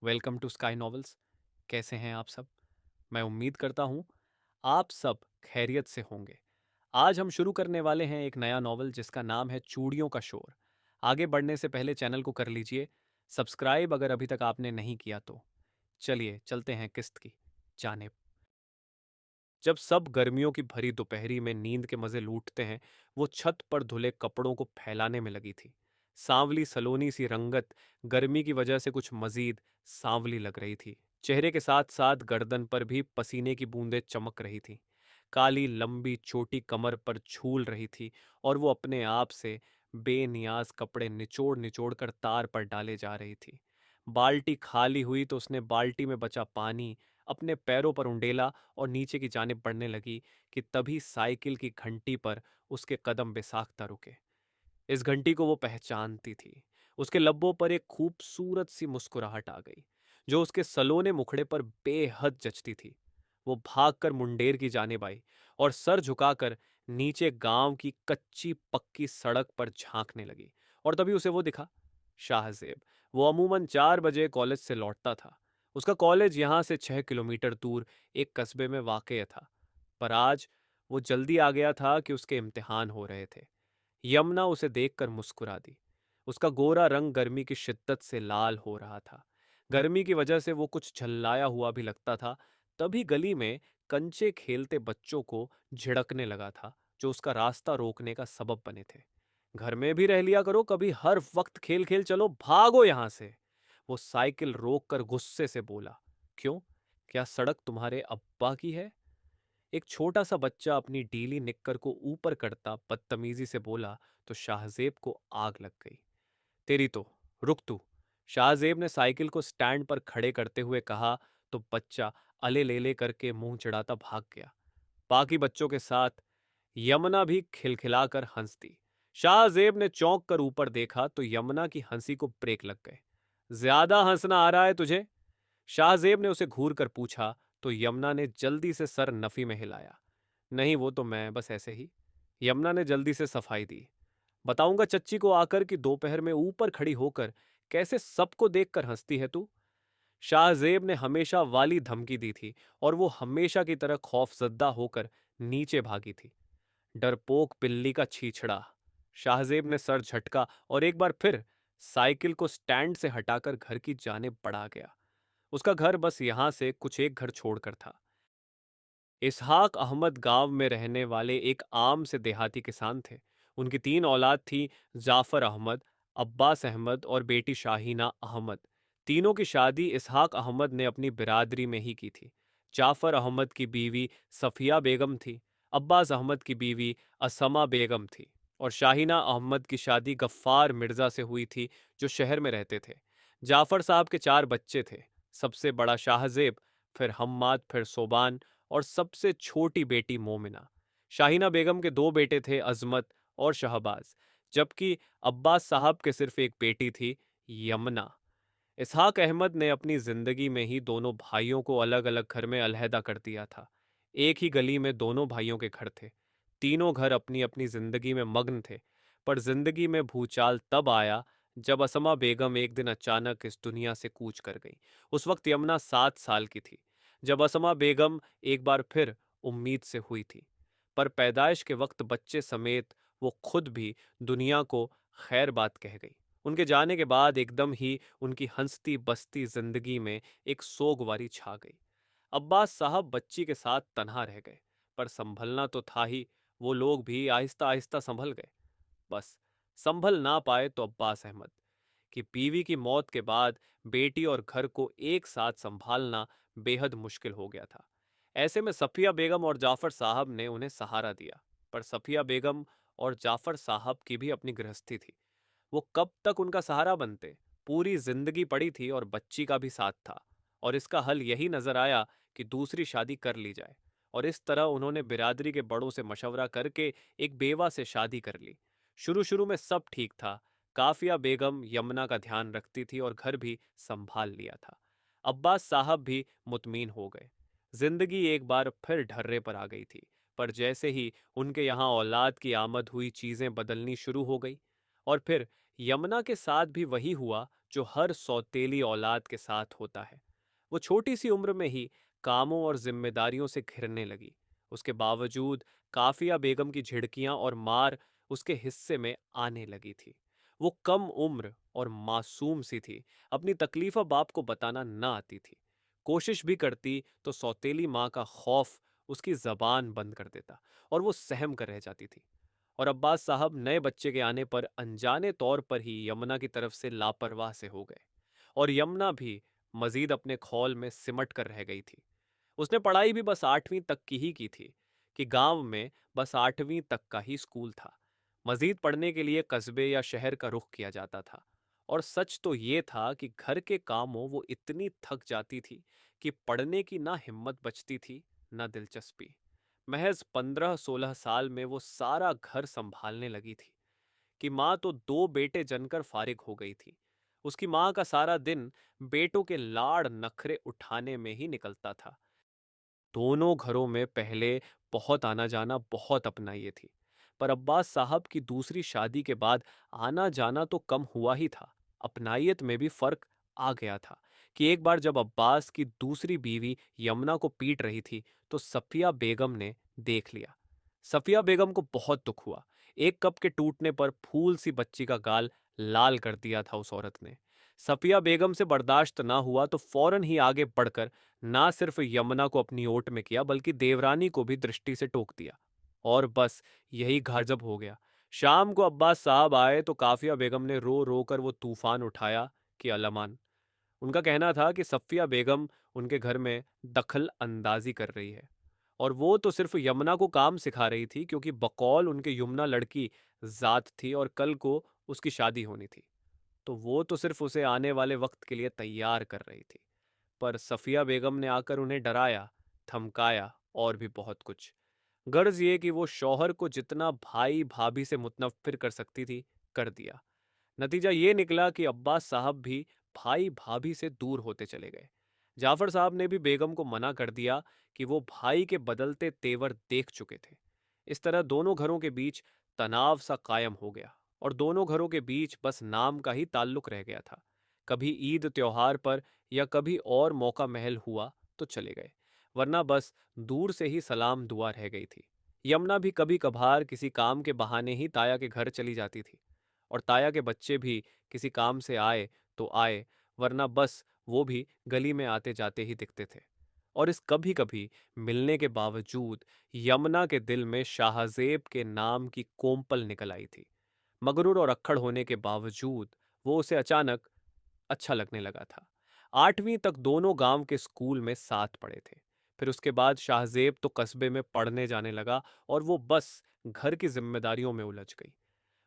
Welcome to sky novels. कैसे हैं आप सब? मैं उम्मीद करता हूँ आप सब खैरियत से होंगे। आज हम शुरू करने वाले हैं एक नया नॉवल जिसका नाम है चूड़ियों का शोर। आगे बढ़ने से पहले चैनल को कर लीजिए सब्सक्राइब अगर अभी तक आपने नहीं किया तो। चलिए चलते हैं किस्त की जानिब। जब सब गर्मियों की भरी दोपहरी में नींद के मजे लूटते हैं, वो छत पर धुले कपड़ों को फैलाने में लगी थी। सांवली सलोनी सी रंगत गर्मी की वजह से कुछ मजीद सांवली लग रही थी। चेहरे के साथ साथ गर्दन पर भी पसीने की बूंदें चमक रही थीं। काली लंबी चोटी कमर पर झूल रही थी और वो अपने आप से बेनियाज कपड़े निचोड़ निचोड़ कर तार पर डाले जा रही थी। बाल्टी खाली हुई तो उसने बाल्टी में बचा पानी अपने पैरों पर उंडेला और नीचे की जानिब बढ़ने लगी कि तभी साइकिल की घंटी पर उसके कदम बेसाख्ता रुके। इस घंटी को वो पहचानती थी। उसके लब्बों पर एक खूबसूरत सी मुस्कुराहट आ गई जो उसके सलोने मुखड़े पर बेहद जचती थी। वो भागकर मुंडेर की जानिब आई और सर झुकाकर नीचे गांव की कच्ची पक्की सड़क पर झांकने लगी। और तभी उसे वो दिखा, शाहजेब। वो अमूमन 4 बजे कॉलेज से लौटता था। उसका कॉलेज यहां से 6 किलोमीटर दूर एक कस्बे में वाक़ था। पर आज वो जल्दी आ गया था कि उसके इम्तिहान हो रहे थे। यमुना उसे देखकर मुस्कुरा दी। उसका गोरा रंग गर्मी की शिद्दत से लाल हो रहा था। गर्मी की वजह से वो कुछ झल्लाया हुआ भी लगता था। तभी गली में कंचे खेलते बच्चों को झिड़कने लगा था जो उसका रास्ता रोकने का सबब बने थे। घर में भी रह लिया करो, कभी हर वक्त खेल खेल चलो, भागो यहां से। वो साइकिल रोककर गुस्से से बोला, क्यों? क्या सड़क तुम्हारे अब्बा की है? एक छोटा सा बच्चा अपनी डीली निक्कर को ऊपर करता बदतमीजी से बोला तो शाहजेब को आग लग गई। तेरी तो, रुक तू। शाहजेब ने साइकिल को स्टैंड पर खड़े करते हुए कहा तो बच्चा अले लेले करके मुंह चिढ़ाता भाग गया। बाकी बच्चों के साथ यमुना भी खिलखिलाकर हंस दी। शाहजेब ने चौंक कर ऊपर देखा तो यमुना की हंसी को ब्रेक लग गए। ज्यादा हंसना आ रहा है तुझे? शाहजेब ने उसे घूर कर पूछा तो यमुना ने जल्दी से सर नफी में हिलाया। नहीं, वो तो मैं बस ऐसे ही। यमुना ने जल्दी से सफाई दी। बताऊंगा चच्ची को आकर कि दोपहर में ऊपर खड़ी होकर कैसे सबको देखकर हंसती है तू। शाहजेब ने हमेशा वाली धमकी दी थी और वो हमेशा की तरह खौफजदा होकर नीचे भागी थी। डरपोक बिल्ली का छीछड़ा। शाहजेब ने सर झटका और एक बार फिर साइकिल को स्टैंड से हटाकर घर की जानिब बढ़ा गया। उसका घर बस यहां से कुछ एक घर छोड़कर था। इसहाक अहमद गांव में रहने वाले एक आम से देहाती किसान थे। उनकी 3 औलाद थी, जाफर अहमद, अब्बास अहमद और बेटी शाहीना अहमद। तीनों की शादी इसहाक अहमद ने अपनी बिरादरी में ही की थी। जाफर अहमद की बीवी सफिया बेगम थी, अब्बास अहमद की बीवी असमा बेगम थी और शाहीना अहमद की शादी गफ्फार मिर्जा से हुई थी जो शहर में रहते थे। जाफर साहब के 4 बच्चे थे। सबसे बड़ा शाहजेब, फिर हम्माद, फिर सोबान और सबसे छोटी बेटी मोमिना। शाहीना बेगम के 2 बेटे थे, अजमत और शहबाज, जबकि अब्बास साहब के सिर्फ एक बेटी थी, यमुना। इसहाक अहमद ने अपनी जिंदगी में ही दोनों भाइयों को अलग अलग घर में अलहदा कर दिया था। एक ही गली में दोनों भाइयों के घर थे। तीनों घर अपनी अपनी जिंदगी में मग्न थे। पर जिंदगी में भूचाल तब आया जब असमा बेगम एक दिन अचानक इस दुनिया से कूच कर गई। उस वक्त यमुना 7 साल की थी जब असमा बेगम एक बार फिर उम्मीद से हुई थी। पर पैदाइश के वक्त बच्चे समेत वो खुद भी दुनिया को खैर बात कह गई। उनके जाने के बाद एकदम ही उनकी हंसती बसती जिंदगी में एक सोगवारी छा गई। अब्बास साहब बच्ची के साथ तन्हा रह गए, पर संभलना तो था ही। वो लोग भी आहिस्ता आहिस्ता संभल गए। बस संभल ना पाए तो अब्बास अहमद कि बीवी की मौत के बाद बेटी और घर को एक साथ संभालना बेहद मुश्किल हो गया था। ऐसे में सफिया बेगम और जाफर साहब ने उन्हें सहारा दिया। पर सफिया बेगम और जाफर साहब की भी अपनी गृहस्थी थी। वो कब तक उनका सहारा बनते? पूरी जिंदगी पड़ी थी और बच्ची का भी साथ था। और इसका हल यही नजर आया कि दूसरी शादी कर ली जाए। और इस तरह उन्होंने बिरादरी के बड़ों से मशवरा करके एक बेवा से शादी कर ली। शुरू शुरू में सब ठीक था। काफिया बेगम यमुना का ध्यान रखती थी और घर भी संभाल लिया था। अब्बास साहब भी मुतमीन हो गए। जिंदगी एक बार फिर ढर्रे पर आ गई थी। पर जैसे ही उनके यहाँ औलाद की आमद हुई, चीजें बदलनी शुरू हो गई। और फिर यमुना के साथ भी वही हुआ जो हर सौतेली औलाद के साथ होता है। वो छोटी सी उम्र में ही कामों और जिम्मेदारियों से घिरने लगी। उसके बावजूद काफिया बेगम की झिड़कियां और मार उसके हिस्से में आने लगी थी। वो कम उम्र और मासूम सी थी, अपनी तकलीफा बाप को बताना ना आती थी। कोशिश भी करती तो सौतेली माँ का खौफ उसकी जबान बंद कर देता और वो सहम कर रह जाती थी। और अब्बास साहब नए बच्चे के आने पर अनजाने तौर पर ही यमुना की तरफ से लापरवाह से हो गए, और यमुना भी मजीद अपने खौल में सिमट कर रह गई थी। उसने पढ़ाई भी बस 8वीं तक की ही की थी कि गांव में बस 8वीं तक का ही स्कूल था। मजीद पढ़ने के लिए कस्बे या शहर का रुख किया जाता था। और सच तो ये था कि घर के कामों वो इतनी थक जाती थी कि पढ़ने की ना हिम्मत बचती थी, ना दिलचस्पी। महज 15-16 साल में वो सारा घर संभालने लगी थी कि माँ तो 2 बेटे जनकर फारिग हो गई थी। उसकी माँ का सारा दिन बेटों के लाड़ नखरे उठाने में ही निकलता था। दोनों घरों में पहले बहुत आना जाना, बहुत अपनाइए थी। पर अब्बास साहब की दूसरी शादी के बाद आना जाना तो कम हुआ ही था, अपनाइयत में भी फर्क आ गया था। कि एक बार जब अब्बास की दूसरी बीवी यमुना को पीट रही थी तो सफिया बेगम ने देख लिया। सफिया बेगम को बहुत दुख हुआ। एक कप के टूटने पर फूल सी बच्ची का गाल लाल कर दिया था उस औरत ने। सफिया बेगम से बर्दाश्त ना हुआ तो फौरन ही आगे बढ़कर ना सिर्फ यमुना को अपनी ओट में किया बल्कि देवरानी को भी दृष्टि से टोक दिया। और बस यही गजब हो गया। शाम को अब्बास साहब आए तो काफिया बेगम ने रो रो कर वो तूफान उठाया कि अलमान। उनका कहना था कि सफिया बेगम उनके घर में दखल अंदाजी कर रही है, और वो तो सिर्फ यमुना को काम सिखा रही थी क्योंकि बकौल उनके यमुना लड़की जात थी और कल को उसकी शादी होनी थी। तो वो तो सिर्फ उसे आने वाले वक्त के लिए तैयार कर रही थी। पर सफिया बेगम ने आकर उन्हें डराया, धमकाया और भी बहुत कुछ। गर्ज ये कि वो शौहर को जितना भाई भाभी से मुतनफ्फिर कर सकती थी, कर दिया। नतीजा ये निकला कि अब्बास साहब भी भाई भाभी से दूर होते चले गए। जाफर साहब ने भी बेगम को मना कर दिया कि वो भाई के बदलते तेवर देख चुके थे। इस तरह दोनों घरों के बीच तनाव सा कायम हो गया, और दोनों घरों के बीच बस नाम का ही ताल्लुक रह गया था। कभी ईद त्योहार पर या कभी और मौका महल हुआ तो चले गए, वरना बस दूर से ही सलाम दुआ रह गई थी। यमुना भी कभी कभार किसी काम के बहाने ही ताया के घर चली जाती थी, और ताया के बच्चे भी किसी काम से आए तो आए, वरना बस वो भी गली में आते जाते ही दिखते थे। और इस कभी कभी मिलने के बावजूद यमुना के दिल में शाहजेब के नाम की कोम्पल निकल आई थी। मगरूर और अक्खड़ होने के बावजूद वो उसे अचानक अच्छा लगने लगा था। 8वीं तक दोनों गांव के स्कूल में साथ पढ़े थे। फिर उसके बाद शाहजेब तो कस्बे में पढ़ने जाने लगा और वो बस घर की जिम्मेदारियों में उलझ गई।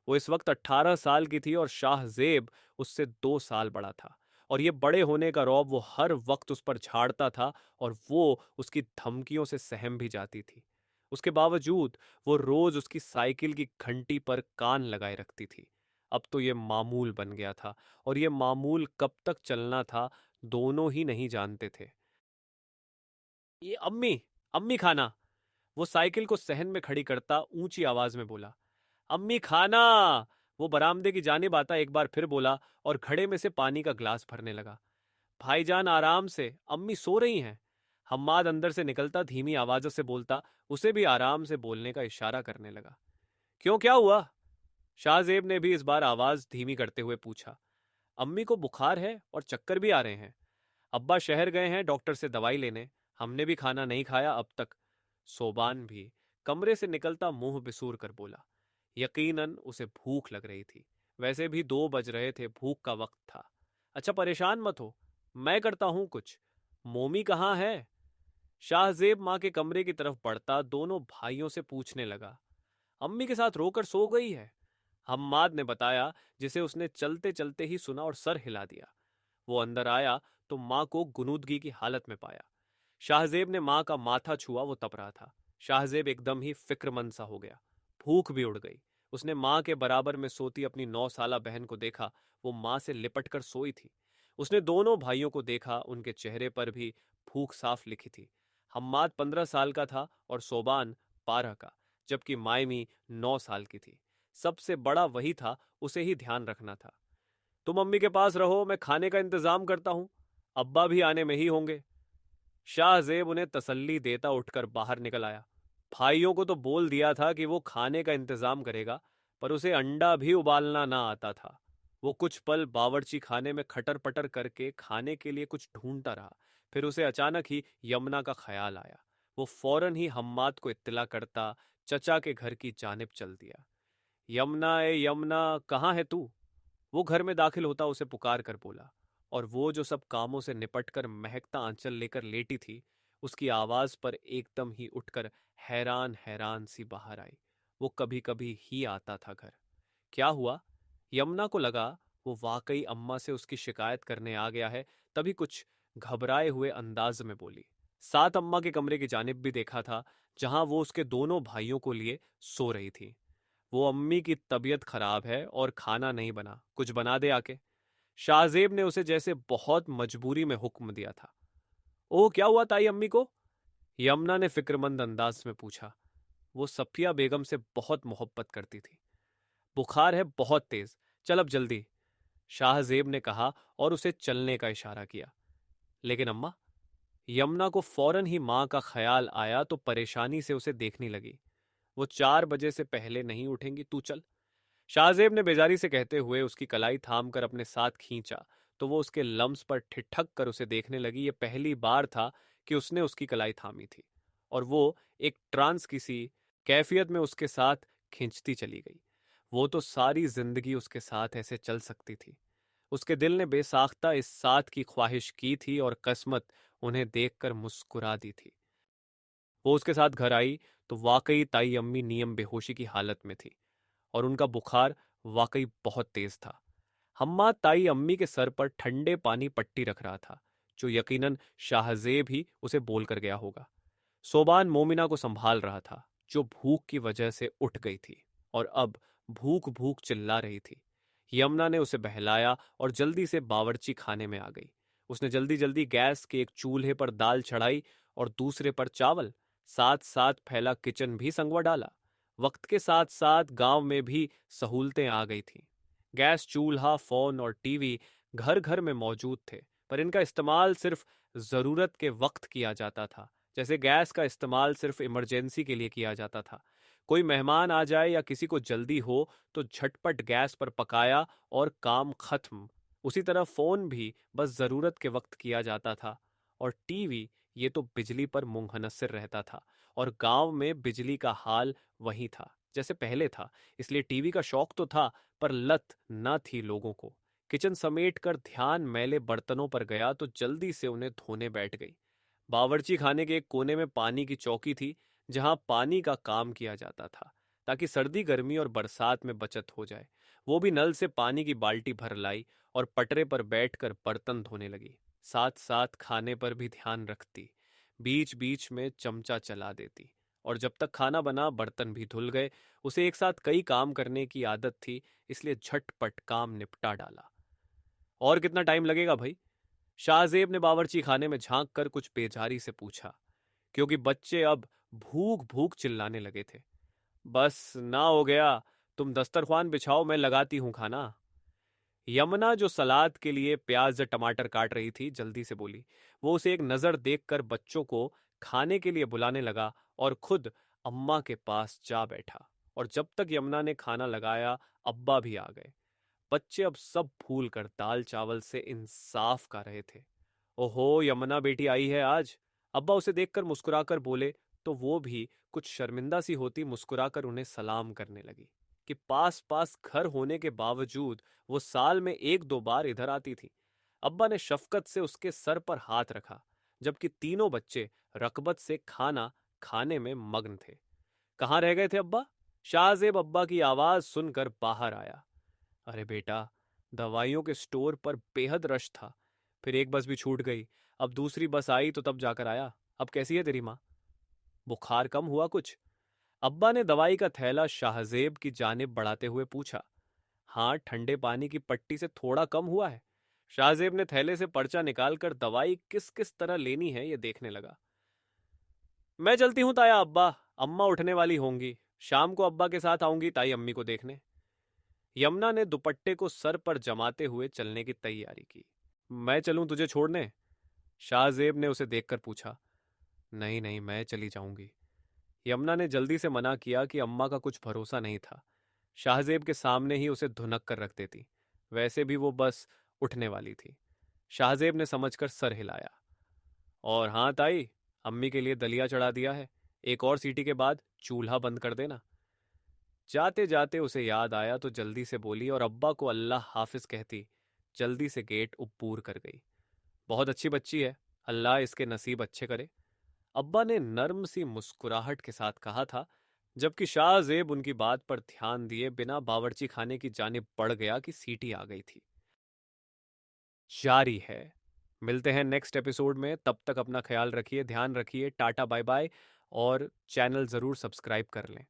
वो इस वक्त 18 साल की थी और शाहजेब उससे 2 साल बड़ा था। और ये बड़े होने का रौब वो हर वक्त उस पर झाड़ता था, और वो उसकी धमकियों से सहम भी जाती थी। उसके बावजूद वो रोज उसकी साइकिल की घंटी पर कान लगाए रखती थी। अब तो ये मामूल बन गया था, और ये मामूल कब तक चलना था दोनों ही नहीं जानते थे। ये अम्मी, अम्मी खाना। वो साइकिल को सहन में खड़ी करता ऊंची आवाज में बोला, अम्मी खाना। वो बरामदे की जानिब आता एक बार फिर बोला और घड़े में से पानी का ग्लास भरने लगा। भाईजान आराम से, अम्मी सो रही हैं। हम्माद अंदर से निकलता धीमी आवाजों से बोलता, उसे भी आराम से बोलने का इशारा करने लगा। क्यों, क्या हुआ? शाहजेब ने भी इस बार आवाज धीमी करते हुए पूछा। अम्मी को बुखार है और चक्कर भी आ रहे हैं। अब्बा शहर गए हैं डॉक्टर से दवाई लेने। हमने भी खाना नहीं खाया अब तक। सोबान भी कमरे से निकलता मुंह बिसूर कर बोला। यकीनन उसे भूख लग रही थी। वैसे भी 2 बज रहे थे, भूख का वक्त था। अच्छा परेशान मत हो, मैं करता हूं कुछ। मोमी कहाँ है? शाहजेब माँ के कमरे की तरफ बढ़ता दोनों भाइयों से पूछने लगा। अम्मी के साथ रोकर सो गई है, हम्माद ने बताया, जिसे उसने चलते चलते ही सुना और सर हिला दिया। वो अंदर आया तो माँ को गुनूदगी की हालत में पाया। शाहजेब ने माँ का माथा छुआ, वो तप रहा था। शाहजेब एकदम ही फिक्रमंद सा हो गया। भूख भी उड़ गई। उसने माँ के बराबर में सोती अपनी 9 साला बहन को देखा। वो माँ से लिपट कर सोई थी। उसने दोनों भाइयों को देखा, उनके चेहरे पर भी भूख साफ लिखी थी। हम्माद 15 साल का था और सोबान 12 का, जबकि मायमी 9 साल की थी। सबसे बड़ा वही था, उसे ही ध्यान रखना था। तुम अम्मी के पास रहो, मैं खाने का इंतजाम करता हूं, अब्बा भी आने में ही होंगे। शाहजेब उन्हें तसल्ली देता उठकर बाहर निकल आया। भाइयों को तो बोल दिया था कि वो खाने का इंतजाम करेगा, पर उसे अंडा भी उबालना ना आता था। वो कुछ पल बावर्ची खाने में खटर पटर करके खाने के लिए कुछ ढूंढता रहा। फिर उसे अचानक ही यमुना का ख्याल आया। वो फौरन ही हम्माद को इत्तला करता चचा के घर की जानिब चल दिया। यमुना, ए यमुना, कहाँ है तू? वो घर में दाखिल होता उसे पुकार कर बोला। और वो जो सब कामों से निपटकर महकता आंचल लेकर लेटी थी, उसकी आवाज पर एकदम ही उठकर हैरान हैरान सी बाहर आई। वो कभी कभी ही आता था घर। क्या हुआ? यमुना को लगा वो वाकई अम्मा से उसकी शिकायत करने आ गया है। तभी कुछ घबराए हुए अंदाज में बोली। साथ अम्मा के कमरे की जानिब भी देखा था, जहां वो उसके दोनों भाइयों को लिए सो रही थी। वो अम्मी की तबीयत खराब है और खाना नहीं बना, कुछ बना दे आके। शाहजेब ने उसे जैसे बहुत मजबूरी में हुक्म दिया था। ओह, क्या हुआ ताई अम्मी को? यमुना ने फिक्रमंद अंदाज में पूछा। वो सफिया बेगम से बहुत मोहब्बत करती थी। बुखार है बहुत तेज, चल अब जल्दी, शाहजेब ने कहा और उसे चलने का इशारा किया। लेकिन अम्मा, यमुना को फौरन ही मां का ख्याल आया तो परेशानी से उसे देखने लगी। वो 4 बजे से पहले नहीं उठेंगी, तू चल। शाहजेब ने बेजारी से कहते हुए उसकी कलाई थाम कर अपने साथ खींचा तो वो उसके लम्स पर ठिठक कर उसे देखने लगी। ये पहली बार था कि उसने उसकी कलाई थामी थी, और वो एक ट्रांस किसी कैफियत में उसके साथ खींचती चली गई। वो तो सारी जिंदगी उसके साथ ऐसे चल सकती थी। उसके दिल ने बेसाख्ता इस साथ की ख्वाहिश की थी और किस्मत उन्हें देखकर मुस्कुरा दी थी। वो उसके साथ घर आई तो वाकई ताई अम्मी नियम बेहोशी की हालत में थी, और उनका बुखार वाकई बहुत तेज था। हम्मा ताई अम्मी के सर पर ठंडे पानी पट्टी रख रहा था, जो यकीनन शाहजेब ही उसे बोलकर गया होगा। सोबान मोमिना को संभाल रहा था, जो भूख की वजह से उठ गई थी और अब भूख भूख चिल्ला रही थी। यमुना ने उसे बहलाया और जल्दी से बावर्ची खाने में आ गई। उसने जल्दी जल्दी गैस के एक चूल्हे पर दाल चढ़ाई और दूसरे पर चावल, साथ साथ फैला किचन भी संगवा डाला। वक्त के साथ साथ गांव में भी सहूलतें आ गई थीं। गैस चूल्हा, फोन और टीवी घर घर में मौजूद थे, पर इनका इस्तेमाल सिर्फ जरूरत के वक्त किया जाता था, जैसे गैस का इस्तेमाल सिर्फ इमरजेंसी के लिए किया जाता था। कोई मेहमान आ जाए या किसी को जल्दी हो तो झटपट गैस पर पकाया और काम खत्म। उसी तरह फोन भी बस जरूरत के वक्त किया जाता था। और टीवी, ये तो बिजली पर मुंहनसिर रहता था, और गांव में बिजली का हाल वही था जैसे पहले था। इसलिए टीवी का शौक तो था, पर लत न थी लोगों को। किचन समेट कर ध्यान मैले बर्तनों पर गया तो जल्दी से उन्हें धोने बैठ गई। बावर्ची खाने के एक कोने में पानी की चौकी थी, जहां पानी का काम किया जाता था, ताकि सर्दी गर्मी और बरसात में बचत हो जाए। वो भी नल से पानी की बाल्टी भर लाई और पटरे पर बैठकर बर्तन धोने लगी। साथ साथ खाने पर भी ध्यान रखती, बीच बीच में चमचा चला देती। और जब तक खाना बना बर्तन भी धुल गए। उसे एक साथ कई काम करने की आदत थी, इसलिए झटपट काम निपटा डाला। और कितना टाइम लगेगा भाई? शाहजेब ने बावर्ची खाने में झांक कर कुछ बेजारी से पूछा, क्योंकि बच्चे अब भूख भूख चिल्लाने लगे थे। बस ना हो गया, तुम दस्तरख्वान बिछाओ, मैं लगाती हूं खाना। यमुना, जो सलाद के लिए प्याज टमाटर काट रही थी, जल्दी से बोली। वो उसे एक नजर देखकर बच्चों को खाने के लिए बुलाने लगा और खुद अम्मा के पास जा बैठा। और जब तक यमुना ने खाना लगाया, अब्बा भी आ गए। बच्चे अब सब भूल कर दाल चावल से इंसाफ का रहे थे। ओहो, यमुना बेटी आई है आज, अब्बा उसे देखकर मुस्कुराकर बोले, तो वो भी कुछ शर्मिंदा सी होती मुस्कुराकर उन्हें सलाम करने लगी। कि पास पास घर होने के बावजूद वो साल में एक दो बार इधर आती थी। अब्बा ने शफकत से उसके सर पर हाथ रखा, जबकि तीनों बच्चे रकबत से खाना खाने में मग्न थे। कहाँ रह गए थे अब्बा? शाहजेब अब्बा की आवाज सुनकर बाहर आया। अरे बेटा, दवाइयों के स्टोर पर बेहद रश था, फिर एक बस भी छूट गई, अब दूसरी बस आई तो तब जाकर आया। अब कैसी है तेरी माँ? बुखार कम हुआ कुछ? अब्बा ने दवाई का थैला शाहजेब की जानिब बढ़ाते हुए पूछा। हाँ, ठंडे पानी की पट्टी से थोड़ा कम हुआ है। शाहजेब ने थैले से पर्चा निकालकर दवाई किस किस तरह लेनी है ये देखने लगा। मैं चलती हूँ ताया अब्बा, अम्मा उठने वाली होंगी, शाम को अब्बा के साथ आऊंगी ताई अम्मी को देखने। यमुना ने दुपट्टे को सर पर जमाते हुए चलने की तैयारी की। मैं चलूं तुझे छोड़ने? शाहजेब ने उसे देखकर पूछा। नहीं नहीं, मैं चली जाऊंगी। यमुना ने जल्दी से मना किया कि अम्मा का कुछ भरोसा नहीं था। शाहजेब के सामने ही उसे धुनक कर रख देती। वैसे भी वो बस उठने वाली थी। शाहजेब ने समझकर सर हिलाया। और हाँ ताई, अम्मी के लिए दलिया चढ़ा दिया है। एक और सीटी के बाद चूल्हा बंद कर देना। जाते जाते उसे याद आया तो जल्दी से बोली और अब्बा को अल्लाह हाफिज कहती जल्दी से गेट ऊपर कर गई। बहुत अच्छी बच्ची है, अल्लाह इसके नसीब अच्छे करे, अब्बा ने नर्म सी मुस्कुराहट के साथ कहा था, जबकि शाहजेब उनकी बात पर ध्यान दिए बिना बावर्ची खाने की जानिब बढ़ गया कि सीटी आ गई थी। जारी है। मिलते हैं नेक्स्ट एपिसोड में, तब तक अपना ख्याल रखिए, ध्यान रखिए, टाटा बाय बाय। और चैनल ज़रूर सब्सक्राइब कर लें।